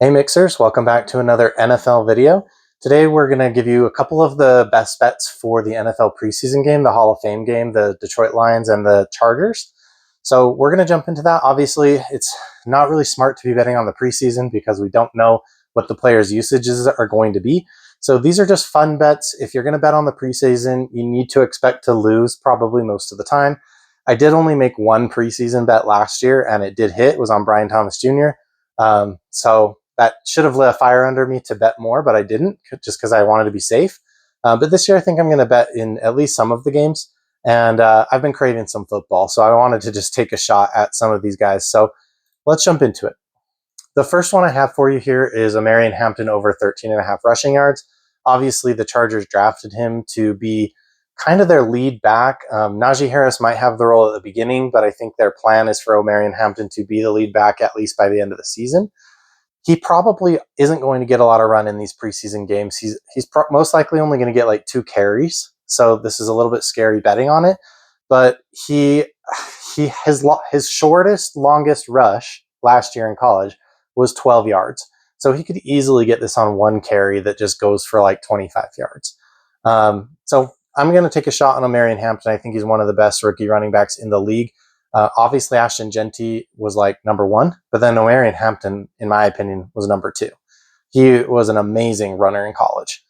Hey Mixers, welcome back to another NFL video. Today we're going to give you a couple of the best bets for the NFL preseason game, the Hall of Fame game, the Detroit Lions and the Chargers. So we're going to jump into that. Obviously, it's not really smart to be betting on the preseason because we don't know what the players' usages are going to be. So these are just fun bets. If you're going to bet on the preseason, you need to expect to lose probably most of the time. I did only make one preseason bet last year and it did hit. It was on Brian Thomas Jr. So that should have lit a fire under me to bet more, but I didn't just because I wanted to be safe. But this year, I think I'm going to bet in at least some of the games. And I've been craving some football, so I wanted to just take a shot at some of these guys. So let's jump into it. The first one I have for you here is a Marion Hampton over 13.5 rushing yards. Obviously, the Chargers drafted him to be kind of their lead back. Najee Harris might have the role at the beginning, but I think their plan is for Marion Hampton to be the lead back at least by the end of the season. He probably isn't going to get a lot of run in these preseason games. He's most likely only going to get like 2 carries. So this is a little bit scary betting on it. But his shortest, longest rush last year in college was 12 yards. So he could easily get this on one carry that just goes for like 25 yards. So I'm going to take a shot on Marion Hampton. I think he's one of the best rookie running backs in the league. Obviously, Ashton Genty was like number 1, but then Marion Hampton, in my opinion, was number 2. He was an amazing runner in college.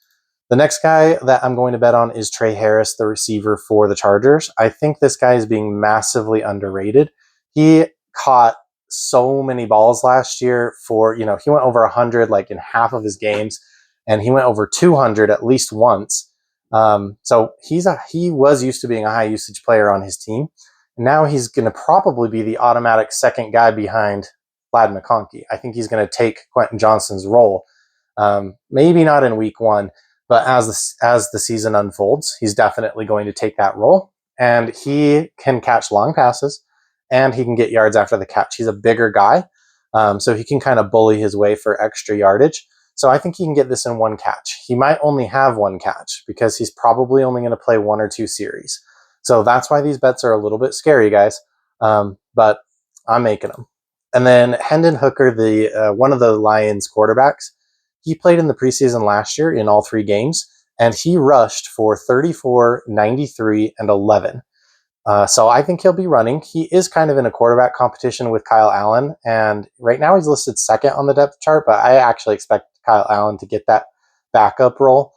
The next guy that I'm going to bet on is Trey Harris, the receiver for the Chargers. I think this guy is being massively underrated. He caught so many balls last year he went over 100 like in half of his games, and he went over 200 at least once. So he was used to being a high usage player on his team. Now he's going to probably be the automatic second guy behind Vlad McConkey. I think he's going to take Quentin Johnston's role. Maybe not in week 1, but as the season unfolds, he's definitely going to take that role. And he can catch long passes, and he can get yards after the catch. He's a bigger guy, so he can kind of bully his way for extra yardage. So I think he can get this in one catch. He might only have one catch because he's probably only going to play 1 or 2 series. So that's why these bets are a little bit scary, guys. But I'm making them. And then Hendon Hooker, one of the Lions quarterbacks, he played in the preseason last year in all 3 games, and he rushed for 34, 93, and 11. So I think he'll be running. He is kind of in a quarterback competition with Kyle Allen, and right now he's listed second on the depth chart, but I actually expect Kyle Allen to get that backup role.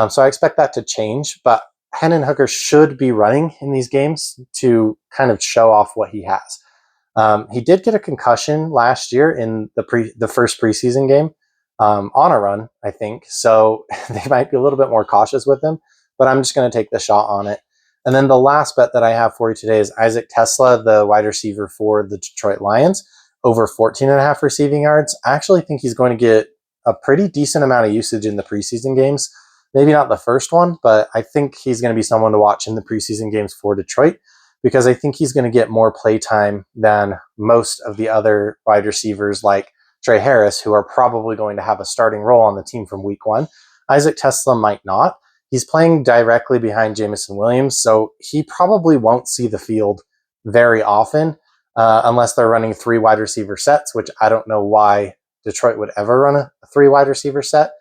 So I expect that to change, but Hendon Hooker should be running in these games to kind of show off what he has. He did get a concussion last year in the first preseason game on a run, I think. So they might be a little bit more cautious with him, but I'm just going to take the shot on it. And then the last bet that I have for you today is Isaac Tesla, the wide receiver for the Detroit Lions, over 14.5 receiving yards. I actually think he's going to get a pretty decent amount of usage in the preseason games. Maybe not the first one, but I think he's going to be someone to watch in the preseason games for Detroit because I think he's going to get more play time than most of the other wide receivers like Trey Harris, who are probably going to have a starting role on the team from week 1. Isaac Tesla might not. He's playing directly behind Jameson Williams, so he probably won't see the field very often unless they're running 3 wide receiver sets, which I don't know why Detroit would ever run a 3 wide receiver set.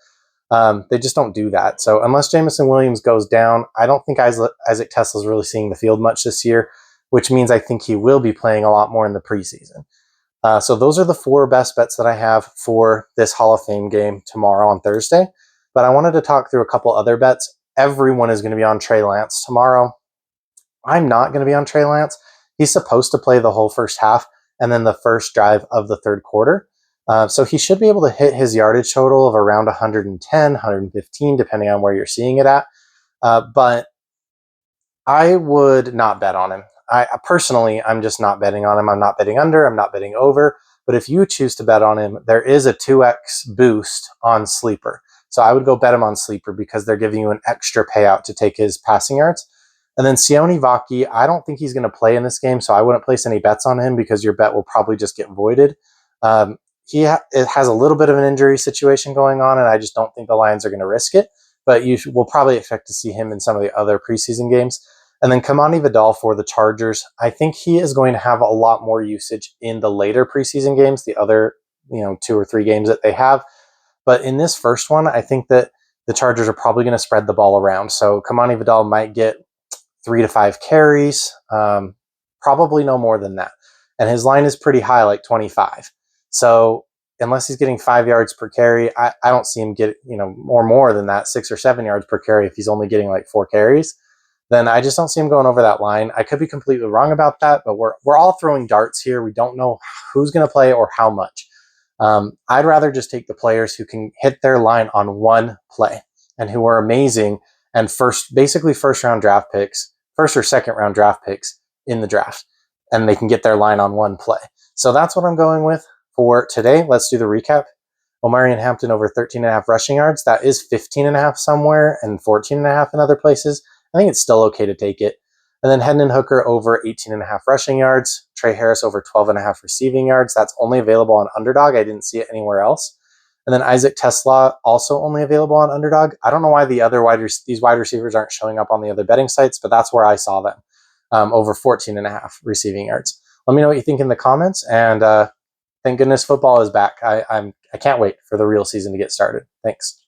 They just don't do that. So unless Jameson Williams goes down, I don't think Isaac Tesla's really seeing the field much this year, which means I think he will be playing a lot more in the preseason. So those are the 4 best bets that I have for this Hall of Fame game tomorrow on Thursday. But I wanted to talk through a couple other bets. Everyone is going to be on Trey Lance tomorrow. I'm not going to be on Trey Lance. He's supposed to play the whole first half and then the first drive of the third quarter. So he should be able to hit his yardage total of around 110, 115, depending on where you're seeing it at. But I would not bet on him. Personally, I'm just not betting on him. I'm not betting under. I'm not betting over. But if you choose to bet on him, there is a 2x boost on Sleeper. So I would go bet him on Sleeper because they're giving you an extra payout to take his passing yards. And then Sione Vaki, I don't think he's going to play in this game, so I wouldn't place any bets on him because your bet will probably just get voided. It has a little bit of an injury situation going on, and I just don't think the Lions are going to risk it. But you will probably expect to see him in some of the other preseason games. And then Kamani Vidal for the Chargers. I think he is going to have a lot more usage in the later preseason games, the other 2 or 3 games that they have. But in this first one, I think that the Chargers are probably going to spread the ball around. So Kamani Vidal might get 3 to 5 carries, probably no more than that. And his line is pretty high, like 25. So unless he's getting 5 yards per carry, I don't see him get, more than that, 6 or 7 yards per carry if he's only getting like 4 carries. Then I just don't see him going over that line. I could be completely wrong about that, but we're all throwing darts here. We don't know who's going to play or how much. I'd rather just take the players who can hit their line on one play and who are amazing and first or second round draft picks in the draft, and they can get their line on one play. So that's what I'm going with for today. Let's do the recap. Omarion Hampton over 13.5 rushing yards. That is 15.5 somewhere and 14.5 in other places. I think it's still okay to take it. And then Hendon Hooker over 18.5 rushing yards. Trey Harris over 12.5 receiving yards. That's only available on Underdog. I didn't see it anywhere else. And then Isaac Tesla also only available on Underdog. I don't know why these wide receivers aren't showing up on the other betting sites, but that's where I saw them. Over 14.5 receiving yards. Let me know what you think in the comments. And thank goodness football is back. I can't wait for the real season to get started. Thanks.